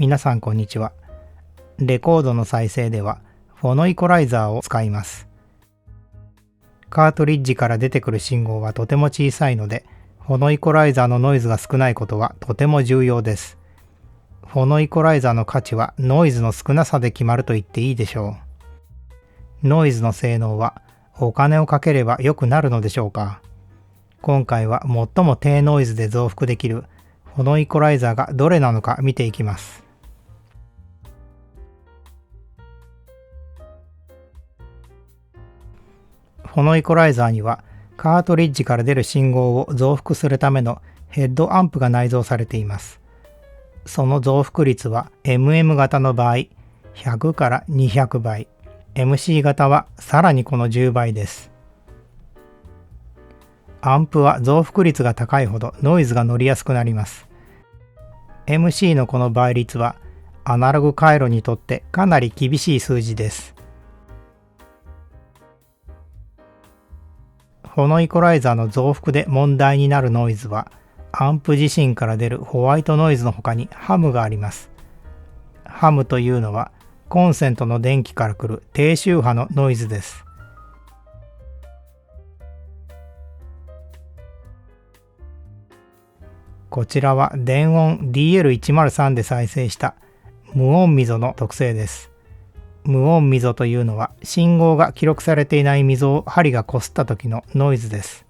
皆さんこんにちは。レコードの再生ではフォノイコライザーを使います。カートリッジから出てくる信号はとても小さいので、フォノイコライザーのノイズが少ないことはとても重要です。フォノイコライザーの価値はノイズの少なさで決まると言っていいでしょう。ノイズの性能はお金をかければ良くなるのでしょうか。今回は最も低ノイズで増幅できるフォノイコライザーがどれなのか見ていきます。フォノイコライザーにはカートリッジから出る信号を増幅するためのヘッドアンプが内蔵されています。その増幅率は MM 型の場合100から200倍、MC 型はさらにこの10倍です。アンプは増幅率が高いほどノイズが乗りやすくなります。MC のこの倍率はアナログ回路にとってかなり厳しい数字です。フォノイコライザーの増幅で問題になるノイズは、アンプ自身から出るホワイトノイズの他にハムがあります。ハムというのはコンセントの電気から来る低周波のノイズです。こちらは電音 DL103 で再生した無音溝の特性です。無音溝というのは信号が記録されていない溝を針が擦った時のノイズです。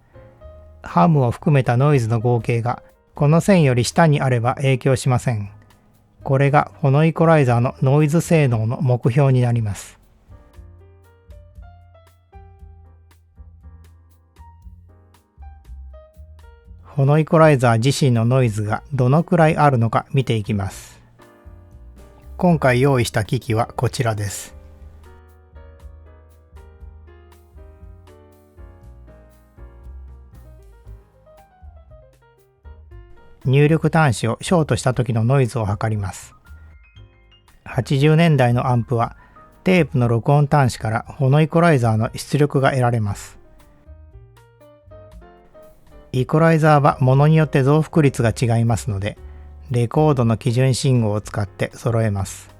ハムを含めたノイズの合計がこの線より下にあれば影響しません。これがフォノイコライザーのノイズ性能の目標になります。フォノイコライザー自身のノイズがどのくらいあるのか見ていきます。今回用意した機器はこちらです。入力端子をショートした時のノイズを測ります。80年代のアンプはテープの録音端子からフォノイコライザーの出力が得られます。イコライザーは物によって増幅率が違いますので、レコードの基準信号を使って揃えます。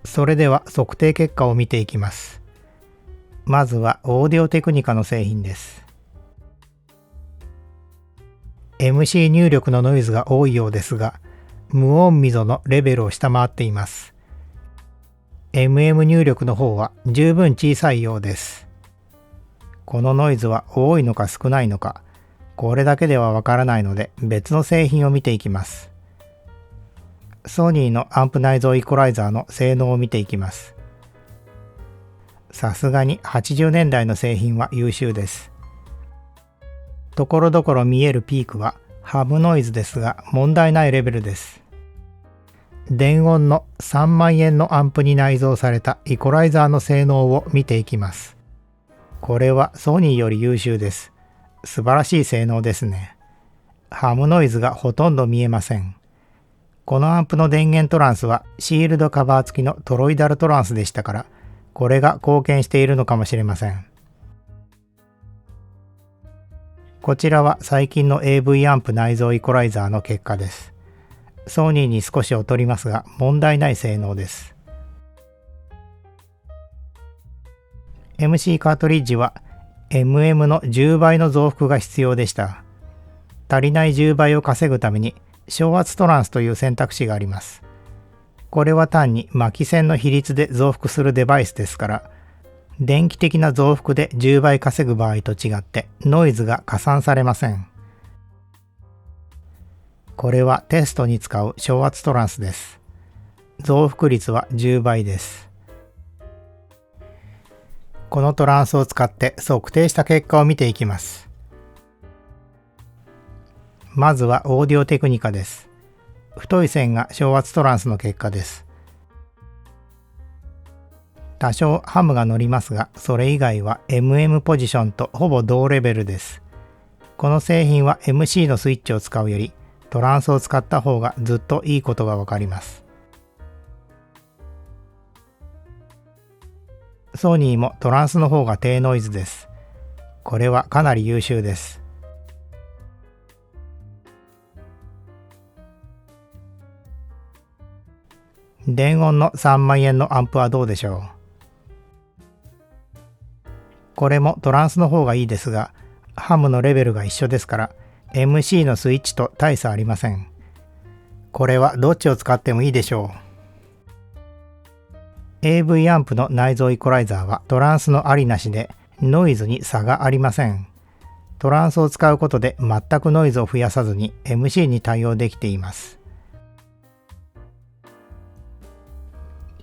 それでは測定結果を見ていきます。まずはオーディオテクニカの製品です。MC 入力のノイズが多いようですが、無音溝のレベルを下回っています。MM 入力の方は十分小さいようです。このノイズは多いのか少ないのか、これだけではわからないので別の製品を見ていきます。ソニーのアンプ内蔵イコライザーの性能を見ていきます。さすがに80年代の製品は優秀です。ところどころ見えるピークはハムノイズですが問題ないレベルです。電音の3万円のアンプに内蔵されたイコライザーの性能を見ていきます。これはソニーより優秀です。素晴らしい性能ですね。ハムノイズがほとんど見えません。このアンプの電源トランスはシールドカバー付きのトロイダルトランスでしたから、これが貢献しているのかもしれません。こちらは最近の AV アンプ内蔵イコライザーの結果です。ソニーに少し劣りますが問題ない性能です。MC カートリッジは MM の10倍の増幅が必要でした。足りない10倍を稼ぐために小圧トランスという選択肢があります。これは単に巻き線の比率で増幅するデバイスですから、電気的な増幅で10倍稼ぐ場合と違ってノイズが加算されません。これはテストに使う小圧トランスです。増幅率は10倍です。このトランスを使って測定した結果を見ていきます。まずはオーディオテクニカです。太い線が小圧トランスの結果です。多少ハムが乗りますが、それ以外は MM ポジションとほぼ同レベルです。この製品は MC のスイッチを使うよりトランスを使った方がずっといいことがわかります。ソニーもトランスの方が低ノイズです。これはかなり優秀です。電音の3万円のアンプはどうでしょう。これもトランスの方がいいですが、ハムのレベルが一緒ですから MC のスイッチと大差ありません。これはどっちを使ってもいいでしょう。AV アンプの内蔵イコライザーはトランスのありなしでノイズに差がありません。トランスを使うことで全くノイズを増やさずに MC に対応できています。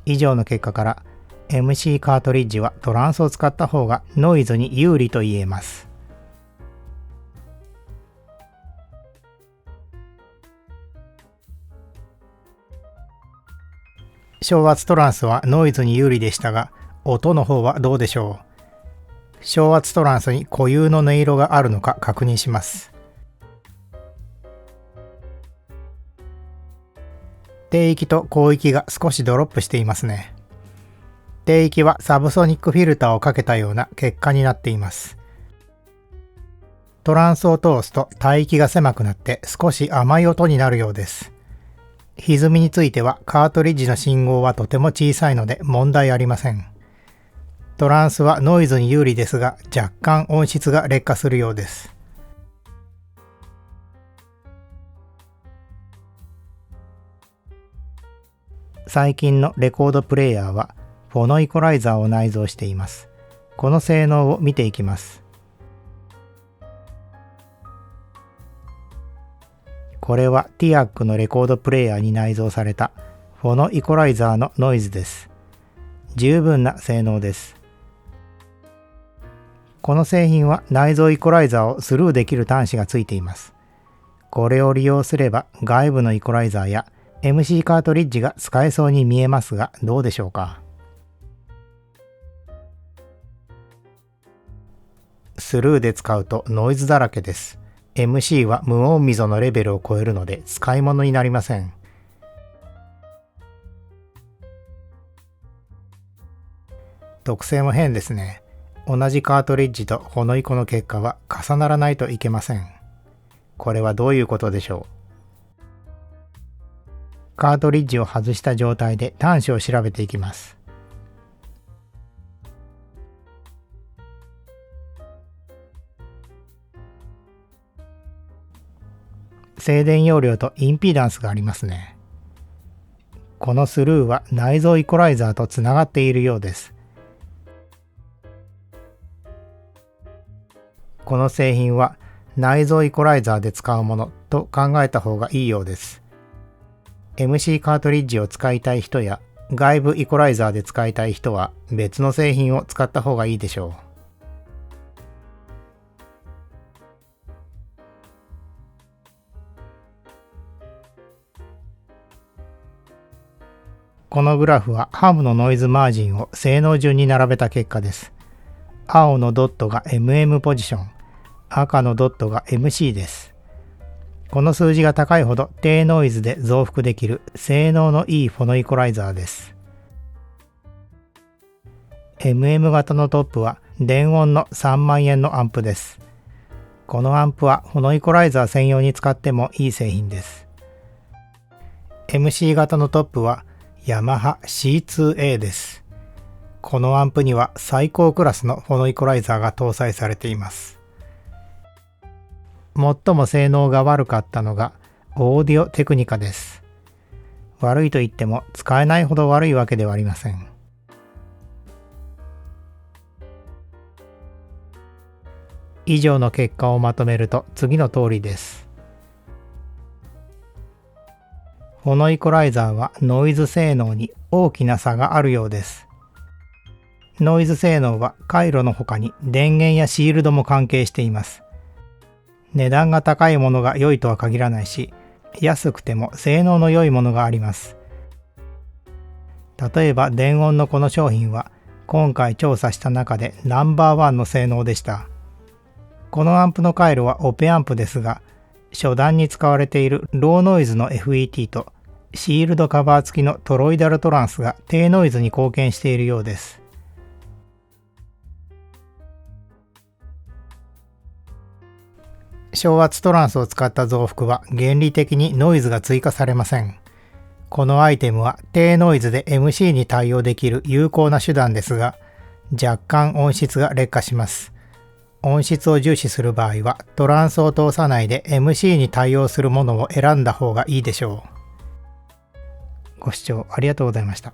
以上の結果から MC カートリッジはトランスを使った方がノイズに有利と言えます。小圧トランスはノイズに有利でしたが、音の方はどうでしょう。小圧トランスに固有の音色があるのか確認します。低域と高域が少しドロップしていますね。低域はサブソニックフィルターをかけたような結果になっています。トランスを通すと帯域が狭くなって少し甘い音になるようです。歪みについてはカートリッジの信号はとても小さいので問題ありません。トランスはノイズに有利ですが若干音質が劣化するようです。最近のレコードプレイヤーはフォノイコライザーを内蔵しています。この性能を見ていきます。これは TIAC のレコードプレイヤーに内蔵されたフォノイコライザーのノイズです。十分な性能です。この製品は内蔵イコライザーをスルーできる端子がついています。これを利用すれば外部のイコライザーや MC カートリッジが使えそうに見えますがどうでしょうか。スルーで使うとノイズだらけです。MC は無音溝のレベルを超えるので使い物になりません。特性も変ですね。同じカートリッジとフォノイコの結果は重ならないといけません。これはどういうことでしょう。カートリッジを外した状態で端子を調べていきます。静電容量とインピダンスがありますね。このスルーは内蔵イコライザーとつながっているようです。この製品は内蔵イコライザーで使うものと考えた方がいいようです。MC カートリッジを使いたい人や外部イコライザーで使いたい人は別の製品を使った方がいいでしょう。このグラフはハムのノイズマージンを性能順に並べた結果です。青のドットが MM ポジション、赤のドットが MC です。この数字が高いほど低ノイズで増幅できる性能のいいフォノイコライザーです。MM 型のトップは電音の3万円のアンプです。このアンプはフォノイコライザー専用に使ってもいい製品です。MC 型のトップはヤマハ C2A です。このアンプには最高クラスのフォノイコライザーが搭載されています。最も性能が悪かったのがオーディオテクニカです。悪いと言っても使えないほど悪いわけではありません。以上の結果をまとめると次の通りです。フォノイコライザーはノイズ性能に大きな差があるようです。ノイズ性能は回路の他に電源やシールドも関係しています。値段が高いものが良いとは限らないし、安くても性能の良いものがあります。例えば電音のこの商品は今回調査した中でナンバーワンの性能でした。このアンプの回路はオペアンプですが、初段に使われているローノイズの FET とシールドカバー付きのトロイダルトランスが低ノイズに貢献しているようです。小圧トランスを使った増幅は原理的にノイズが追加されません。このアイテムは低ノイズで MC に対応できる有効な手段ですが、若干音質が劣化します。音質を重視する場合はトランスを通さないで MC に対応するものを選んだ方がいいでしょう。ご視聴ありがとうございました。